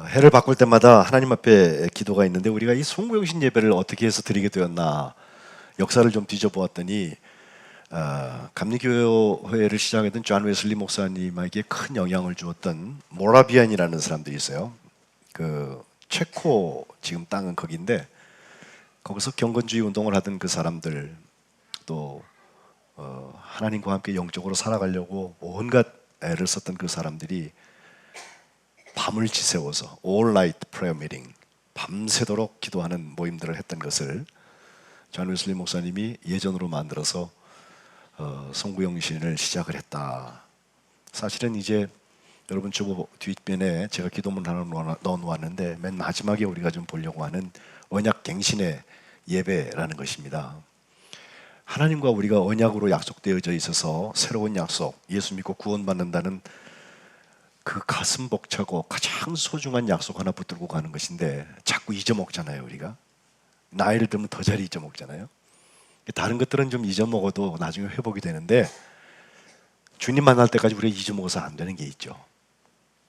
해를 바꿀 때마다 하나님 앞에 기도가 있는데 우리가 이 송구영신 예배를 어떻게 해서 드리게 되었나 역사를 좀 뒤져보았더니 감리교회를 시작했던 존 웨슬리 목사님에게 큰 영향을 주었던 모라비안이라는 사람들이 있어요. 그 체코 지금 땅은 거기인데 거기서 경건주의 운동을 하던 그 사람들 또 하나님과 함께 영적으로 살아가려고 온갖 애를 썼던 그 사람들이 밤을 지새워서 All Night Prayer Meeting 밤새도록 기도하는 모임들을 했던 것을 존 웨슬리 목사님이 예전으로 만들어서 송구영신을 시작을 했다. 사실은 이제 여러분 주보 뒷면에 제가 기도문 하나 넣어놓았는데 맨 마지막에 우리가 좀 보려고 하는 언약갱신의 예배라는 것입니다. 하나님과 우리가 언약으로 약속되어져 있어서 새로운 약속, 예수 믿고 구원받는다는 그 가슴 벅차고 가장 소중한 약속 하나 붙들고 가는 것인데 자꾸 잊어먹잖아요. 우리가 나이를 들면 더 잘 잊어먹잖아요. 다른 것들은 좀 잊어먹어도 나중에 회복이 되는데 주님 만날 때까지 우리가 잊어먹어서 안 되는 게 있죠.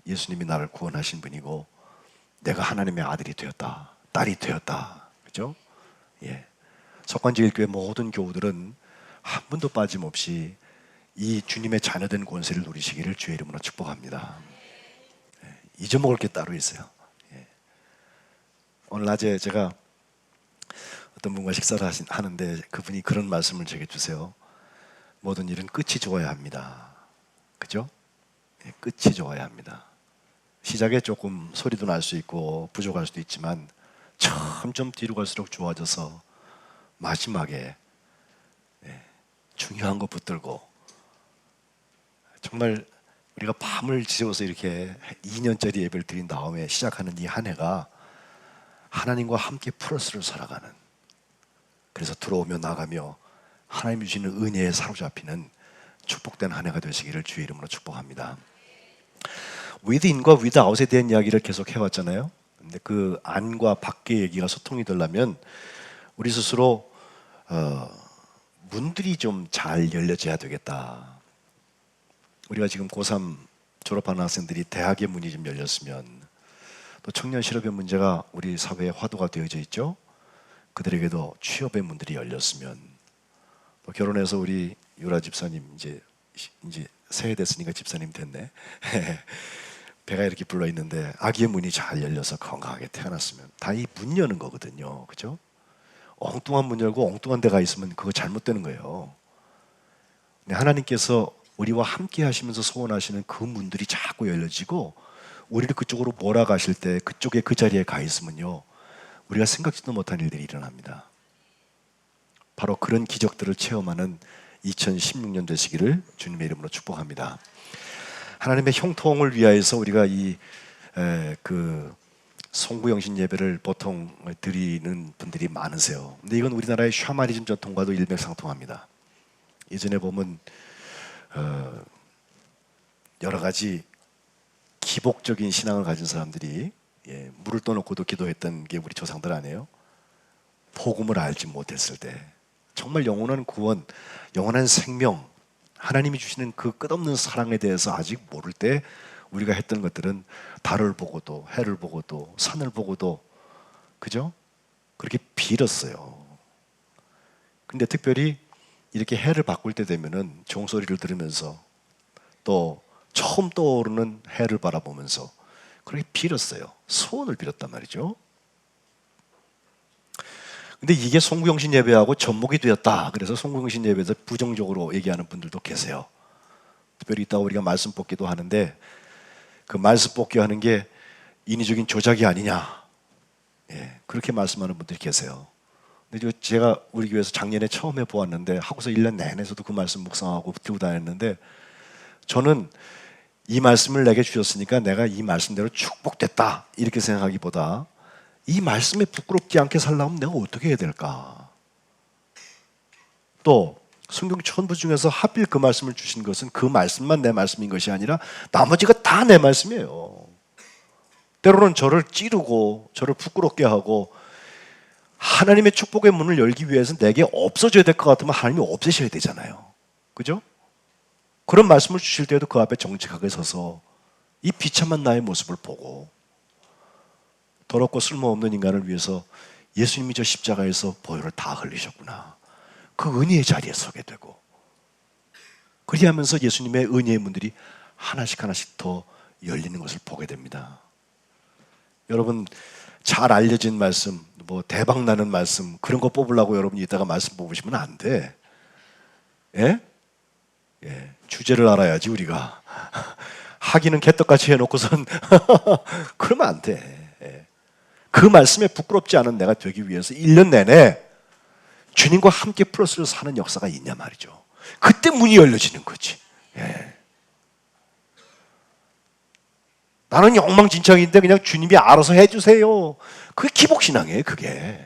예수님이 나를 구원하신 분이고 내가 하나님의 아들이 되었다, 딸이 되었다, 그죠? 예. 석관제일교회 모든 교우들은 한 분도 빠짐없이 이 주님의 자녀된 권세를 누리시기를 주의 이름으로 축복합니다. 잊어먹을 게 따로 있어요. 오늘 낮에 제가 어떤 분과 식사를 하는데 그분이 그런 말씀을 제게 주세요. 모든 일은 끝이 좋아야 합니다. 그죠? 끝이 좋아야 합니다. 시작에 조금 소리도 날 수 있고 부족할 수도 있지만 점점 뒤로 갈수록 좋아져서 마지막에 중요한 거 붙들고 정말 우리가 밤을 지새워서 이렇게 2년짜리 예배를 드린 다음에 시작하는 이 한 해가 하나님과 함께 플러스를 살아가는, 그래서 들어오며 나가며 하나님 주시는 은혜에 사로잡히는 축복된 한 해가 되시기를 주의 이름으로 축복합니다. within과 without에 대한 이야기를 계속 해왔잖아요. 근데 그 안과 밖의 얘기가 소통이 되려면 우리 스스로 문들이 좀 잘 열려져야 되겠다. 우리가 지금 고3 졸업하는 학생들이 대학의 문이 좀 열렸으면, 또 청년 실업의 문제가 우리 사회에 화두가 되어져 있죠. 그들에게도 취업의 문들이 열렸으면, 또 결혼해서 우리 유라 집사님 이제 새해 됐으니까 집사님 됐네. 배가 이렇게 불러 있는데 아기의 문이 잘 열려서 건강하게 태어났으면, 다 이 문 여는 거거든요. 그죠? 엉뚱한 문 열고 엉뚱한 데가 있으면 그거 잘못되는 거예요. 하나님께서 우리와 함께 하시면서 소원하시는 그 문들이 자꾸 열려지고 우리를 그쪽으로 몰아가실 때 그쪽에 그 자리에 가 있으면요, 우리가 생각지도 못한 일들이 일어납니다. 바로 그런 기적들을 체험하는 2016년 되시기를 주님의 이름으로 축복합니다. 하나님의 형통을 위하여서 우리가 그 송구영신 예배를 보통 드리는 분들이 많으세요. 근데 이건 우리나라의 샤머니즘 전통과도 일맥상통합니다. 예전에 보면 여러 가지 기복적인 신앙을 가진 사람들이 물을 떠놓고도 기도했던 게 우리 조상들 아니에요? 복음을 알지 못했을 때, 정말 영원한 구원, 영원한 생명, 하나님이 주시는 그 끝없는 사랑에 대해서 아직 모를 때 우리가 했던 것들은 달을 보고도 해를 보고도 산을 보고도, 그죠? 그렇게 빌었어요. 근데 특별히 이렇게 해를 바꿀 때 되면은 종소리를 들으면서 또 처음 떠오르는 해를 바라보면서 그렇게 빌었어요. 소원을 빌었단 말이죠. 근데 이게 송구영신 예배하고 접목이 되었다. 그래서 송구영신 예배에서 부정적으로 얘기하는 분들도 계세요. 특별히 이따가 우리가 말씀 뽑기도 하는데 그 말씀 뽑기 하는 게 인위적인 조작이 아니냐, 그렇게 말씀하는 분들이 계세요. 근데 제가 우리 교회에서 작년에 처음 해보았는데 하고서 1년 내내서도 그 말씀 묵상하고 들고 다녔는데, 저는 이 말씀을 내게 주셨으니까 내가 이 말씀대로 축복됐다 이렇게 생각하기보다 이 말씀에 부끄럽지 않게 살려면 내가 어떻게 해야 될까? 또 성경 천부 중에서 하필 그 말씀을 주신 것은 그 말씀만 내 말씀인 것이 아니라 나머지가 다 내 말씀이에요. 때로는 저를 찌르고 저를 부끄럽게 하고 하나님의 축복의 문을 열기 위해서 내게 없어져야 될 것 같으면 하나님이 없애셔야 되잖아요. 그죠? 그런 말씀을 주실 때에도 그 앞에 정직하게 서서 이 비참한 나의 모습을 보고 더럽고 쓸모없는 인간을 위해서 예수님이 저 십자가에서 보혈을 다 흘리셨구나. 그 은혜의 자리에 서게 되고, 그리하면서 예수님의 은혜의 문들이 하나씩 하나씩 더 열리는 것을 보게 됩니다. 여러분, 잘 알려진 말씀, 뭐 대박 나는 말씀, 그런 거 뽑으려고 여러분이 이따가 말씀 뽑으시면 안 돼. 예? 예, 주제를 알아야지 우리가. 하기는 개떡같이 해놓고선 그러면 안 돼. 예. 그 말씀에 부끄럽지 않은 내가 되기 위해서 1년 내내 주님과 함께 플러스를 사는 역사가 있냐 말이죠. 그때 문이 열려지는 거지. 예. 나는 엉망진창인데 그냥 주님이 알아서 해주세요. 그게 기복신앙이에요, 그게.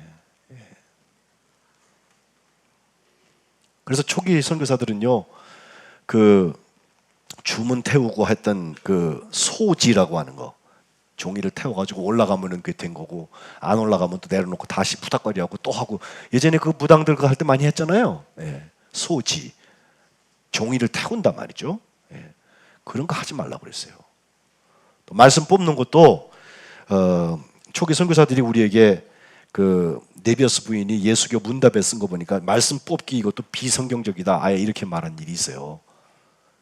그래서 초기 선교사들은요, 그 주문 태우고 했던 그 소지라고 하는 거, 종이를 태워가지고 올라가면은 그게 된 거고, 안 올라가면 또 내려놓고 다시 부탁거리하고 또 하고, 예전에 그 무당들 할 때 많이 했잖아요. 예. 소지, 종이를 태운단 말이죠. 예. 그런 거 하지 말라고 그랬어요. 또 말씀 뽑는 것도 초기 선교사들이 우리에게 그 네비어스 부인이 예수교 문답에 쓴 거 보니까 말씀 뽑기 이것도 비성경적이다, 아예 이렇게 말한 일이 있어요.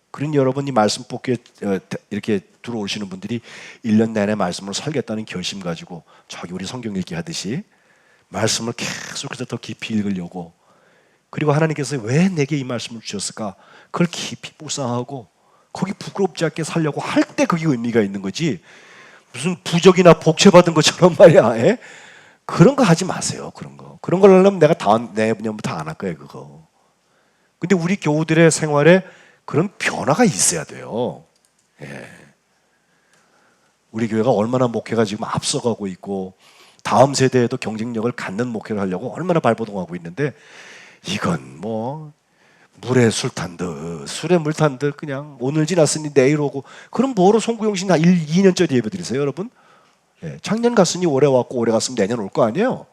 그런 여러분이 말씀 뽑기에 이렇게 들어오시는 분들이 1년 내내 말씀을 살겠다는 결심 가지고 저기 우리 성경 읽기 하듯이 말씀을 계속해서 더 깊이 읽으려고, 그리고 하나님께서 왜 내게 이 말씀을 주셨을까, 그걸 깊이 묵상하고 거기 부끄럽지 않게 살려고 할 때 그게 의미가 있는 거지, 무슨 부적이나 복채받은 것처럼 말이야. 예? 그런 거 하지 마세요. 그런 걸 하려면 내가 내년부터 안 할 거예요, 그거. 근데 우리 교우들의 생활에 그런 변화가 있어야 돼요. 예. 우리 교회가 얼마나 목회가 지금 앞서가고 있고 다음 세대에도 경쟁력을 갖는 목회를 하려고 얼마나 발버둥하고 있는데, 이건 뭐 물에 술 탄 듯, 술에 물 탄 듯, 그냥 오늘 지났으니 내일 오고, 그럼 뭐로 송구영신 2년짜리 예배 드리세요, 여러분? 예. 작년 갔으니 올해 왔고, 올해 갔으면 내년 올 거 아니에요?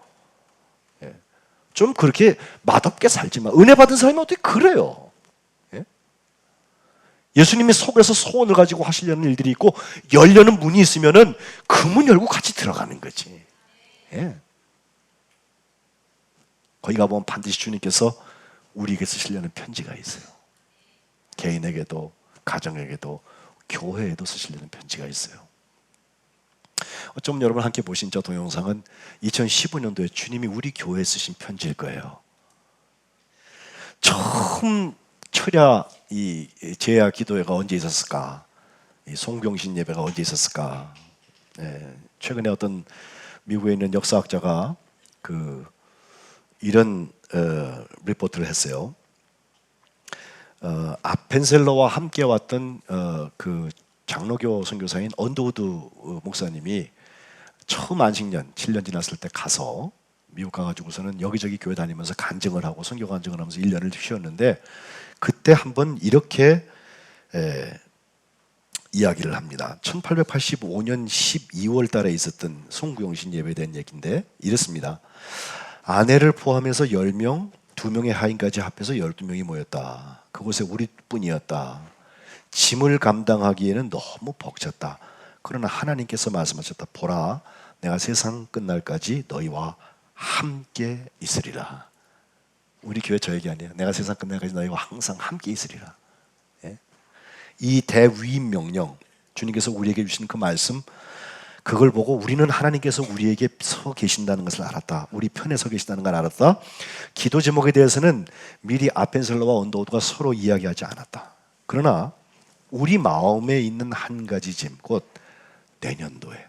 예. 좀 그렇게 맛없게 살지 마. 은혜 받은 사람이 어떻게 그래요? 예? 예수님이 속에서 소원을 가지고 하시려는 일들이 있고, 열려는 문이 있으면은 그 문 열고 같이 들어가는 거지. 예. 거기 가보면 반드시 주님께서 우리에게 쓰시려는 편지가 있어요. 개인에게도, 가정에게도, 교회에도 쓰시려는 편지가 있어요. 어쩌면 여러분 함께 보신 저 동영상은 2015년도에 주님이 우리 교회에 쓰신 편지일 거예요. 처음 철야 이 제야 기도회가 언제 있었을까? 이 송병신 예배가 언제 있었을까? 예, 최근에 어떤 미국에 있는 역사학자가 이런 리포트를 했어요. 아펜셀러와 함께 왔던 그 장로교 선교사인 언더우드 목사님이 처음 안식년 7년 지났을 때 가서 미국 가가지고서는 여기저기 교회 다니면서 간증을 하고 선교 간증을 하면서 1년을 쉬었는데, 그때 한번 이렇게 이야기를 합니다. 1885년 12월 달에 있었던 송구영신 예배에 대한 얘기인데 이렇습니다. 아내를 포함해서 10명, 2명의 하인까지 합해서 12명이 모였다. 그곳에 우리뿐이었다. 짐을 감당하기에는 너무 벅찼다. 그러나 하나님께서 말씀하셨다. 보라, 내가 세상 끝날까지 너희와 함께 있으리라. 우리 교회 저 얘기 아니에요. 내가 세상 끝날까지 너희와 항상 함께 있으리라. 예? 이 대위임 명령, 주님께서 우리에게 주신 그 말씀, 그걸 보고 우리는 하나님께서 우리에게 서 계신다는 것을 알았다. 우리 편에 서 계신다는 걸 알았다. 기도 제목에 대해서는 미리 아펜셀러와 언더우드가 서로 이야기하지 않았다. 그러나 우리 마음에 있는 한 가지 짐, 곧 내년도에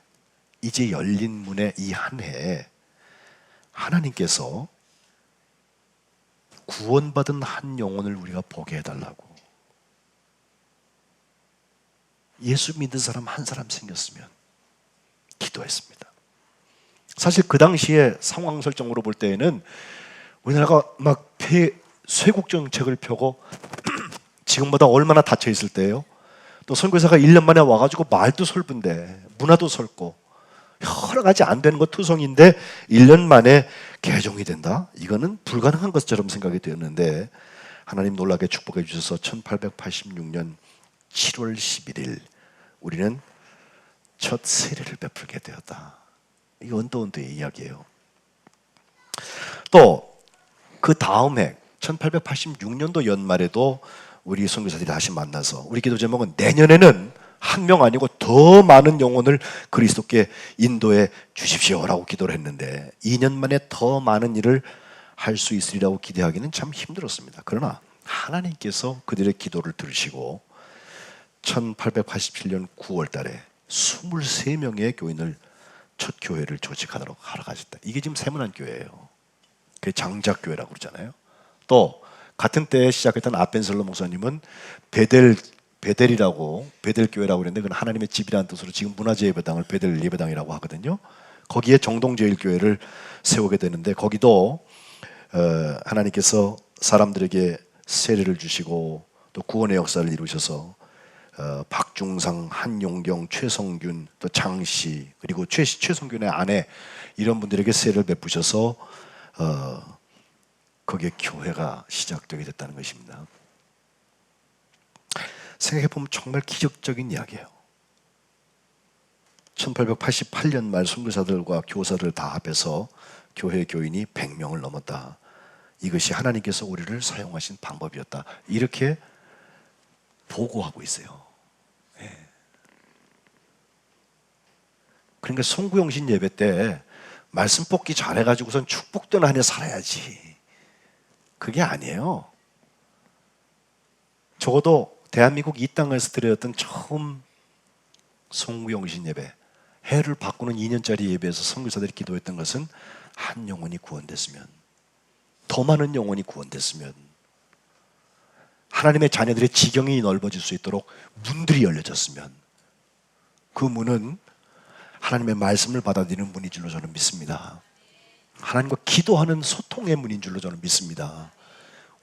이제 열린 문의 이 한 해에 하나님께서 구원받은 한 영혼을 우리가 보게 해달라고, 예수 믿는 사람 한 사람 생겼으면 기도했습니다. 사실 그 당시에 상황 설정으로 볼 때에는 우리나라가 막 쇄국 정책을 펴고 지금보다 얼마나 닫혀 있을 때예요. 또 선교사가 1년 만에 와가지고 말도 설픈데 문화도 설고 여러 가지 안 되는 것 투성인데 1년 만에 개종이 된다? 이거는 불가능한 것처럼 생각이 되었는데 하나님 놀랍게 축복해 주셔서 1886년 7월 11일 우리는 첫 세례를 베풀게 되었다. 이게 언더의 이야기예요. 또 그 다음 해 1886년도 연말에도 우리 선교사들이 다시 만나서 우리 기도 제목은 내년에는 한 명 아니고 더 많은 영혼을 그리스도께 인도해 주십시오라고 기도를 했는데 2년 만에 더 많은 일을 할 수 있으리라고 기대하기는 참 힘들었습니다. 그러나 하나님께서 그들의 기도를 들으시고 1887년 9월 달에 23명의 교인을 첫 교회를 조직하도록 하러 가셨다. 이게 지금 세문안 교회예요. 그게 장작교회라고 그러잖아요. 또 같은 때에 시작했던 아벤셀로 목사님은 베델이라고 베델교회라고 그랬는데 그건 하나님의 집이라는 뜻으로 지금 문화재예배당을 베델 예배당이라고 하거든요. 거기에 정동제일교회를 세우게 되는데 거기도 하나님께서 사람들에게 세례를 주시고 또 구원의 역사를 이루셔서 박중상, 한용경, 최성균, 또 장씨 그리고 최성균의 아내 이런 분들에게 세례를 베푸셔서 거기에 교회가 시작되게 됐다는 것입니다. 생각해보면 정말 기적적인 이야기예요. 1888년 말 선교사들과 교사들 다 합해서 교회 교인이 100명을 넘었다. 이것이 하나님께서 우리를 사용하신 방법이었다. 이렇게 보고하고 있어요. 네. 그러니까 송구영신 예배 때 말씀 뽑기 잘해가지고선 축복되는 한 해 살아야지. 그게 아니에요. 적어도 대한민국 이 땅에서 드렸던 처음 송구영신 예배, 해를 바꾸는 2년짜리 예배에서 선교사들이 기도했던 것은 한 영혼이 구원됐으면, 더 많은 영혼이 구원됐으면, 하나님의 자녀들의 지경이 넓어질 수 있도록 문들이 열려졌으면, 그 문은 하나님의 말씀을 받아들이는 문인 줄로 저는 믿습니다. 하나님과 기도하는 소통의 문인 줄로 저는 믿습니다.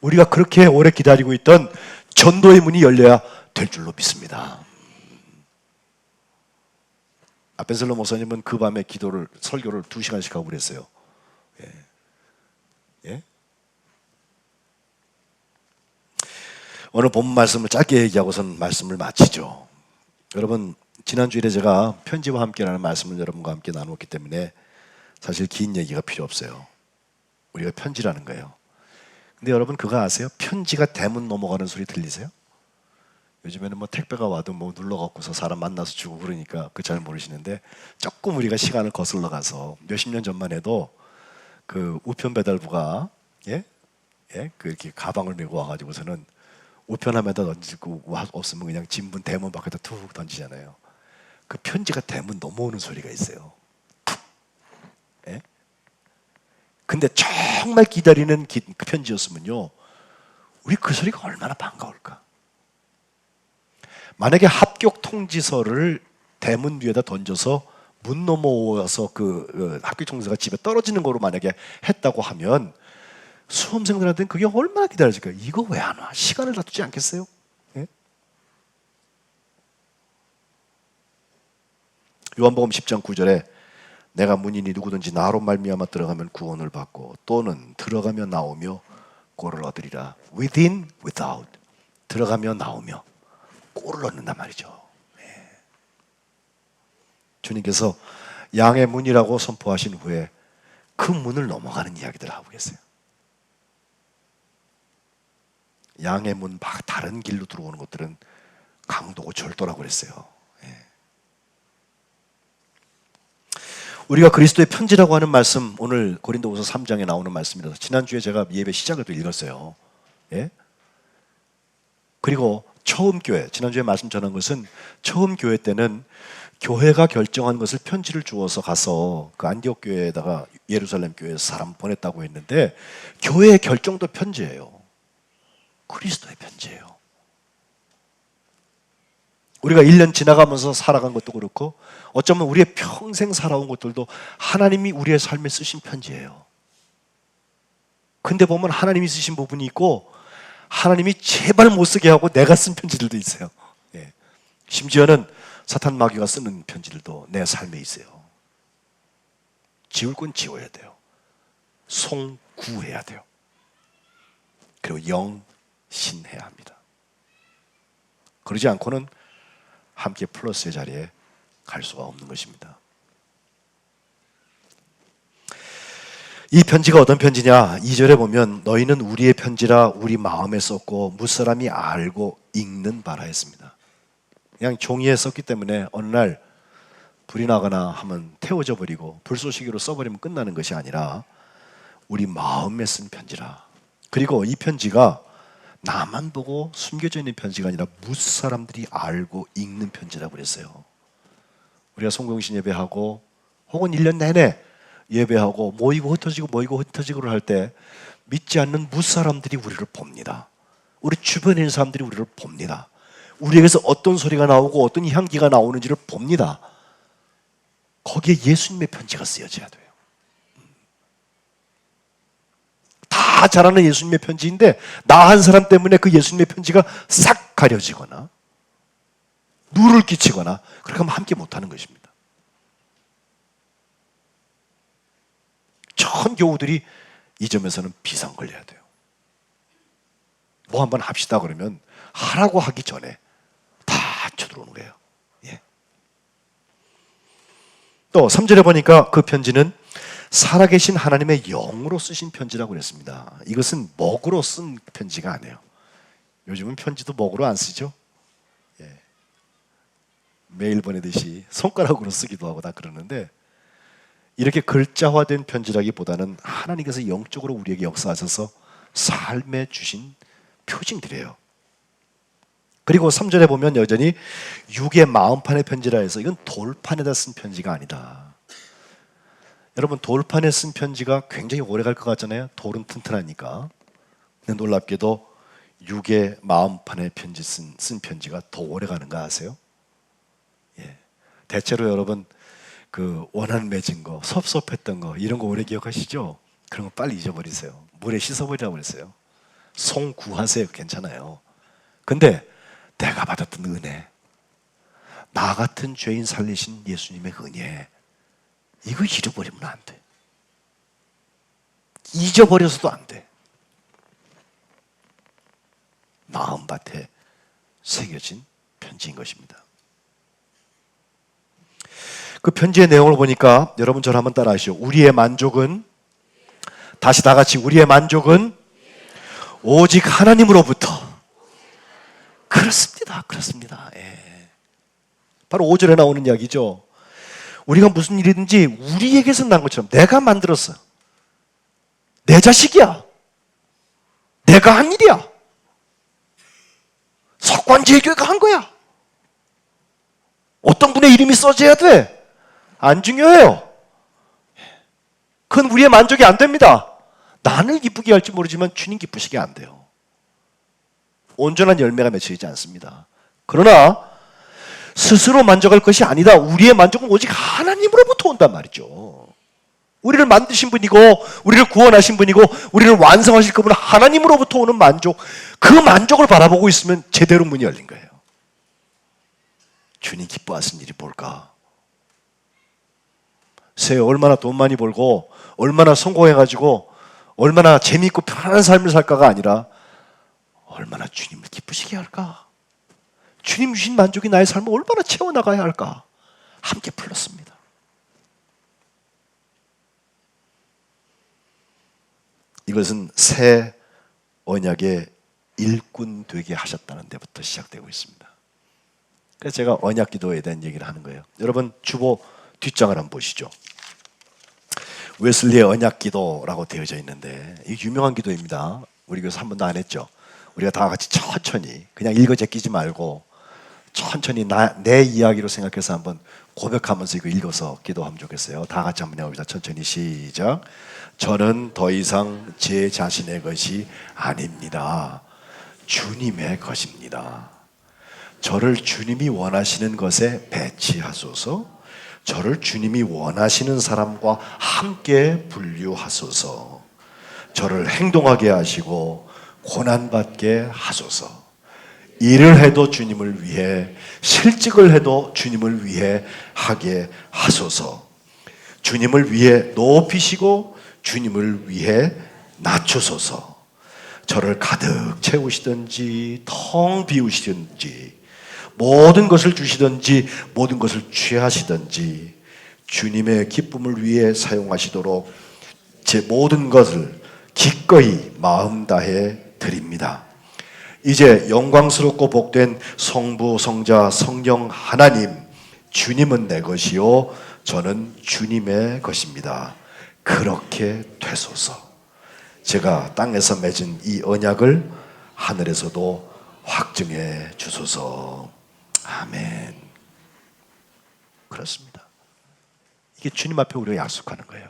우리가 그렇게 오래 기다리고 있던 전도의 문이 열려야 될 줄로 믿습니다. 아벤셀로 목사님은 그 밤에 설교를 2시간씩 하고 그랬어요. 예. 예? 오늘 본 말씀을 짧게 얘기하고선 말씀을 마치죠. 여러분, 지난주일에 제가 편지와 함께라는 말씀을 여러분과 함께 나누었기 때문에 사실 긴 얘기가 필요 없어요. 우리가 편지라는 거예요. 근데 여러분 그거 아세요? 편지가 대문 넘어가는 소리 들리세요? 요즘에는 뭐 택배가 와도 뭐 눌러갖고서 사람 만나서 주고 그러니까 그 잘 모르시는데 조금 우리가 시간을 거슬러 가서 몇십 년 전만 해도 그 우편 배달부가 그 이렇게 가방을 메고 와가지고서는 우편함에다 던지고 없으면 그냥 진문 대문 밖에다 툭 던지잖아요. 그 편지가 대문 넘어오는 소리가 있어요. 예? 근데 정말 기다리는 그 편지였으면요, 우리 그 소리가 얼마나 반가울까. 만약에 합격 통지서를 대문 위에다 던져서 문 넘어와서 그 합격 통지서가 집에 떨어지는 거로 만약에 했다고 하면 수험생들한테는 그게 얼마나 기다려질까요? 이거 왜 안 와? 시간을 놔두지 않겠어요? 예? 요한복음 10장 9절에 내가 문이니 누구든지 나로 말미암아 들어가면 구원을 받고 또는 들어가며 나오며 꼴을 얻으리라. Within, without. 들어가며 나오며 꼴을 얻는단 말이죠. 네. 주님께서 양의 문이라고 선포하신 후에 그 문을 넘어가는 이야기들을 하고 계세요. 양의 문 다른 길로 들어오는 것들은 강도고 절도라고 그랬어요. 우리가 그리스도의 편지라고 하는 말씀, 오늘 고린도후서 3장에 나오는 말씀이라서 지난주에 제가 예배 시작을 또 읽었어요. 예? 그리고 처음 교회, 지난주에 말씀 전한 것은 처음 교회 때는 교회가 결정한 것을 편지를 주어서 가서 그 안디옥 교회에다가 예루살렘 교회에서 사람 보냈다고 했는데 교회의 결정도 편지예요. 그리스도의 편지예요. 우리가 1년 지나가면서 살아간 것도 그렇고 어쩌면 우리의 평생 살아온 것들도 하나님이 우리의 삶에 쓰신 편지예요. 근데 보면 하나님이 쓰신 부분이 있고 하나님이 제발 못 쓰게 하고 내가 쓴 편지들도 있어요. 예. 심지어는 사탄 마귀가 쓰는 편지들도 내 삶에 있어요. 지울 건 지워야 돼요. 송구해야 돼요. 그리고 영신해야 합니다. 그러지 않고는 함께 플러스의 자리에 갈 수가 없는 것입니다. 이 편지가 어떤 편지냐? 2절에 보면 너희는 우리의 편지라 우리 마음에 썼고 무사람이 알고 읽는 바라 했습니다. 그냥 종이에 썼기 때문에 어느 날 불이 나거나 하면 태워져 버리고 불쏘시개로 써버리면 끝나는 것이 아니라 우리 마음에 쓴 편지라. 그리고 이 편지가 나만 보고 숨겨져 있는 편지가 아니라 무사람들이 알고 읽는 편지라고 그랬어요. 우리가 송공신 예배하고 혹은 1년 내내 예배하고 모이고 흩어지고를 할 때 믿지 않는 무사람들이 우리를 봅니다. 우리 주변에 있는 사람들이 우리를 봅니다. 우리에게서 어떤 소리가 나오고 어떤 향기가 나오는지를 봅니다. 거기에 예수님의 편지가 쓰여져야 돼요. 다 잘 아는 예수님의 편지인데 나 한 사람 때문에 그 예수님의 편지가 싹 가려지거나 누를 끼치거나 그렇게 하면 함께 못하는 것입니다. 전 교우들이 이 점에서는 비상 걸려야 돼요. 뭐 한번 합시다 그러면 하라고 하기 전에 다 쳐들어오는 거예요. 예. 또 3절에 보니까 그 편지는 살아계신 하나님의 영으로 쓰신 편지라고 그랬습니다. 이것은 먹으로 쓴 편지가 아니에요. 요즘은 편지도 먹으로 안 쓰죠. 예. 메일 보내듯이 손가락으로 쓰기도 하고 다 그러는데 이렇게 글자화된 편지라기보다는 하나님께서 영적으로 우리에게 역사하셔서 삶에 주신 표징들이에요. 그리고 3절에 보면 여전히 육의 마음판의 편지라 해서 이건 돌판에다 쓴 편지가 아니다. 여러분 돌판에 쓴 편지가 굉장히 오래 갈 것 같잖아요. 돌은 튼튼하니까. 근데 놀랍게도 육의 마음판에 편지 쓴 편지가 더 오래 가는 거 아세요? 예. 대체로 여러분 그 원한 맺은 거, 섭섭했던 거 이런 거 오래 기억하시죠? 그런 거 빨리 잊어버리세요. 물에 씻어버리라고 그랬어요. 송구하세요. 괜찮아요. 근데 내가 받았던 은혜, 나 같은 죄인 살리신 예수님의 은혜, 이거 잃어버리면 안 돼. 잊어버려서도 안 돼. 마음밭에 새겨진 편지인 것입니다. 그 편지의 내용을 보니까 여러분 저를 한번 따라 하시죠. 우리의 만족은, 다시 다 같이, 우리의 만족은 오직 하나님으로부터. 그렇습니다. 그렇습니다. 예. 바로 5절에 나오는 이야기죠. 우리가 무슨 일이든지 우리에게서 난 것처럼 내가 만들었어. 내 자식이야. 내가 한 일이야. 석관제일교회가 한 거야. 어떤 분의 이름이 써져야 돼. 안 중요해요. 그건 우리의 만족이 안 됩니다. 나를 기쁘게 할지 모르지만 주님 기쁘시게 안 돼요. 온전한 열매가 맺혀지지 않습니다. 그러나 스스로 만족할 것이 아니다. 우리의 만족은 오직 하나님으로부터 온단 말이죠. 우리를 만드신 분이고 우리를 구원하신 분이고 우리를 완성하실 그분은 하나님으로부터 오는 만족, 그 만족을 바라보고 있으면 제대로 문이 열린 거예요. 주님 기뻐하신 일이 뭘까? 새 얼마나 돈 많이 벌고 얼마나 성공해가지고 얼마나 재미있고 편안한 삶을 살까가 아니라 얼마나 주님을 기쁘시게 할까? 주님 주신 만족이 나의 삶을 얼마나 채워나가야 할까? 함께 풀었습니다. 이것은 새 언약의 일꾼 되게 하셨다는 데부터 시작되고 있습니다. 그래서 제가 언약 기도에 대한 얘기를 하는 거예요. 여러분 주보 뒷장을 한번 보시죠. 웨슬리의 언약 기도라고 되어져 있는데 이 유명한 기도입니다. 우리 교회에서 한 번도 안 했죠. 우리가 다 같이 천천히 그냥 읽어 제끼지 말고 천천히 내 이야기로 생각해서 한번 고백하면서 이거 읽어서 기도하면 좋겠어요. 다 같이 한번 해봅시다. 천천히 시작. 저는 더 이상 제 자신의 것이 아닙니다. 주님의 것입니다. 저를 주님이 원하시는 것에 배치하소서. 저를 주님이 원하시는 사람과 함께 분류하소서. 저를 행동하게 하시고 고난받게 하소서. 일을 해도 주님을 위해, 실직을 해도 주님을 위해 하게 하소서. 주님을 위해 높이시고 주님을 위해 낮추소서. 저를 가득 채우시든지 텅 비우시든지 모든 것을 주시든지 모든 것을 취하시든지 주님의 기쁨을 위해 사용하시도록 제 모든 것을 기꺼이 마음 다해 드립니다. 이제 영광스럽고 복된 성부, 성자, 성령 하나님, 주님은 내 것이요 저는 주님의 것입니다. 그렇게 되소서. 제가 땅에서 맺은 이 언약을 하늘에서도 확증해 주소서. 아멘. 그렇습니다. 이게 주님 앞에 우리가 약속하는 거예요.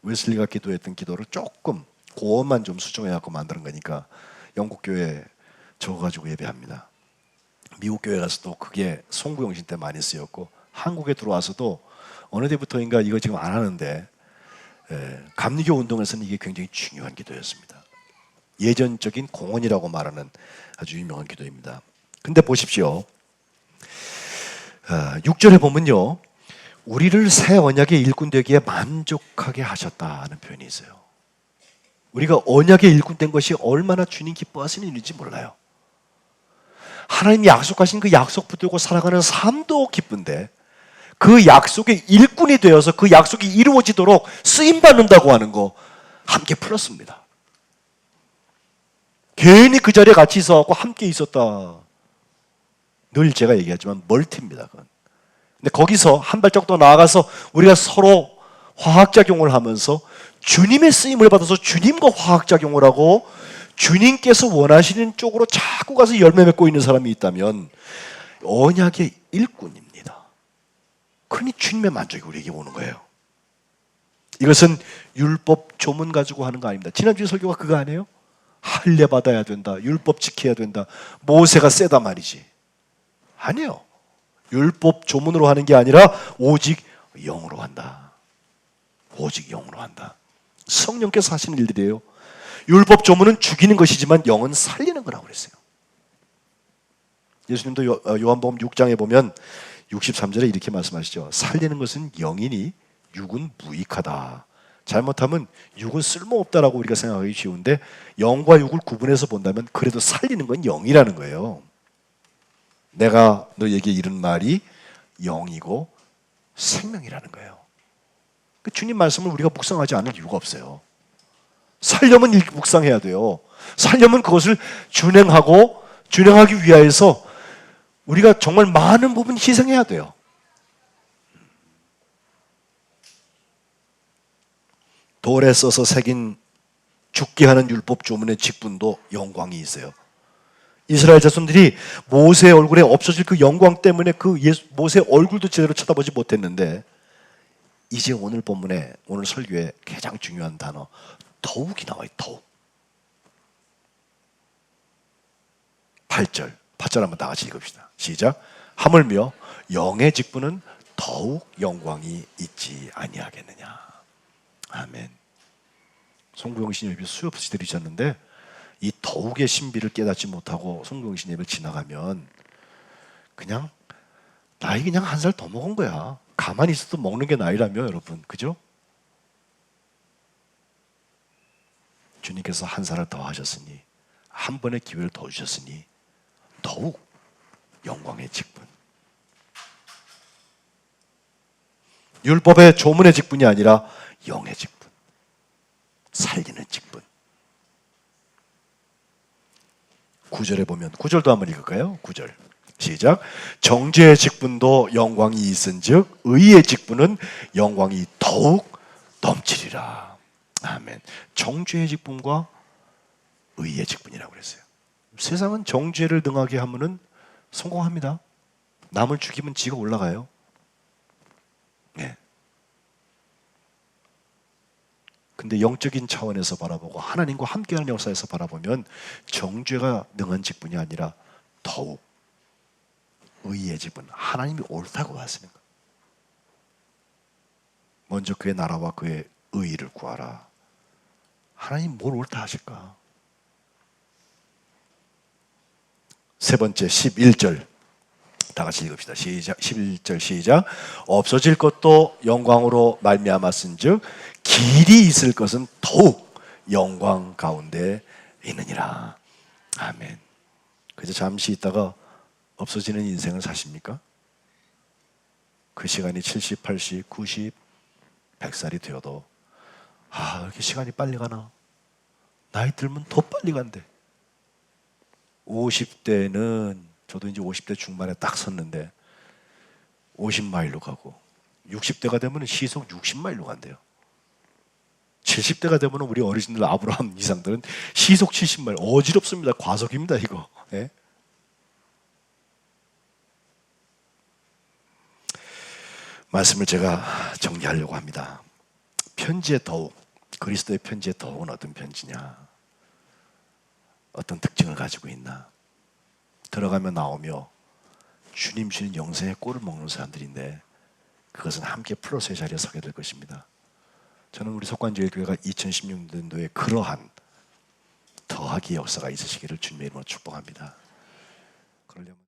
웨슬리가 기도했던 기도를 조금 고음만 좀 수정해갖고 만드는 거니까 영국 교회에 적어가지고 예배합니다. 미국 교회 가서도 그게 송구영신 때 많이 쓰였고, 한국에 들어와서도 어느 때부터인가 이거 지금 안 하는데, 감리교 운동에서는 이게 굉장히 중요한 기도였습니다. 예전적인 공헌이라고 말하는 아주 유명한 기도입니다. 근데 보십시오. 6절에 보면요, 우리를 새 언약의 일꾼 되기에 만족하게 하셨다는 표현이 있어요. 우리가 언약의 일꾼 된 것이 얼마나 주님 기뻐하시는 일인지 몰라요. 하나님이 약속하신 그 약속 붙들고 살아가는 삶도 기쁜데, 그 약속의 일꾼이 되어서 그 약속이 이루어지도록 쓰임받는다고 하는 거 함께 풀었습니다. 괜히 그 자리에 같이 있어갖고 함께 있었다. 늘 제가 얘기하지만 멀티입니다. 그건. 근데 거기서 한 발짝 더 나아가서 우리가 서로 화학작용을 하면서 주님의 쓰임을 받아서 주님과 화학작용을 하고 주님께서 원하시는 쪽으로 자꾸 가서 열매 맺고 있는 사람이 있다면 언약의 일꾼입니다. 그러니 주님의 만족이 우리에게 오는 거예요. 이것은 율법 조문 가지고 하는 거 아닙니다. 지난주에 설교가 그거 아니에요? 할례 받아야 된다, 율법 지켜야 된다, 모세가 세다 말이지. 아니에요. 율법 조문으로 하는 게 아니라 오직 영으로 한다. 오직 영으로 한다. 성령께서 하시는 일들이에요. 율법 조문은 죽이는 것이지만 영은 살리는 거라고 그랬어요. 예수님도 요한복음 6장에 보면 63절에 이렇게 말씀하시죠. 살리는 것은 영이니 육은 무익하다. 잘못하면 육은 쓸모없다라고 우리가 생각하기 쉬운데, 영과 육을 구분해서 본다면 그래도 살리는 건 영이라는 거예요. 내가 너에게 이른 말이 영이고 생명이라는 거예요. 주님 말씀을 우리가 묵상하지 않을 이유가 없어요. 살려면 묵상해야 돼요. 살려면 그것을 준행하기 위하여서 우리가 정말 많은 부분 희생해야 돼요. 돌에 써서 새긴 죽게 하는 율법 조문의 직분도 영광이 있어요. 이스라엘 자손들이 모세의 얼굴에 없어질 그 영광 때문에 그 모세의 얼굴도 제대로 쳐다보지 못했는데, 이제 오늘 본문에, 오늘 설교에 가장 중요한 단어 더욱이 나와요. 더욱. 8절 한번 다 같이 읽읍시다. 시작. 하물며 영의 직분은 더욱 영광이 있지 아니하겠느냐. 아멘. 송구영신 예배 수없이 드리셨는데 이 더욱의 신비를 깨닫지 못하고 송구영신 예배를 지나가면 그냥 나이 그냥 한 살 더 먹은 거야. 가만히 있어도 먹는 게 나이라며, 여러분. 그죠? 주님께서 한 살을 더 하셨으니, 한 번의 기회를 더 주셨으니 더욱 영광의 직분. 율법의 조문의 직분이 아니라 영의 직분, 살리는 직분. 9절에 보면, 9절도 한번 읽을까요? 9절 시작. 정죄의 직분도 영광이 있은즉 의의 직분은 영광이 더욱 넘치리라. 아멘. 정죄의 직분과 의의 직분이라고 그랬어요. 세상은 정죄를 능하게 하면은 성공합니다. 남을 죽이면 지가 올라가요. 네. 근데 영적인 차원에서 바라보고 하나님과 함께하는 역사에서 바라보면 정죄가 능한 직분이 아니라 더욱 의의 직분, 하나님이 옳다고 하시는 것. 먼저 그의 나라와 그의 의의를 구하라. 하나님 뭘 옳다 하실까? 세 번째 11절 다 같이 읽읍시다. 시작. 11절 시작. 없어질 것도 영광으로 말미암았은즉 길이 있을 것은 더욱 영광 가운데 있느니라. 아멘. 그저 잠시 있다가 없어지는 인생을 사십니까? 그 시간이 70, 80, 90 100살이 되어도 이렇게 시간이 빨리 가나? 나이 들면 더 빨리 간대. 50대는 저도 이제 50대 중반에 딱 섰는데 50마일로 가고 60대가 되면 시속 60마일로 간대요. 70대가 되면 우리 어르신들 아브라함 이상들은 시속 70마일. 어지럽습니다. 과속입니다 이거. 예? 말씀을 제가 정리하려고 합니다. 편지에 더욱, 그리스도의 편지에 더욱은 어떤 편지냐? 어떤 특징을 가지고 있나? 들어가며 나오며 주님 주신 영생의 꼴을 먹는 사람들인데 그것은 함께 플러스의 자리에 서게 될 것입니다. 저는 우리 석관제일교회가 2016년도에 그러한 더하기의 역사가 있으시기를 주님의 이름으로 축복합니다. 그러려면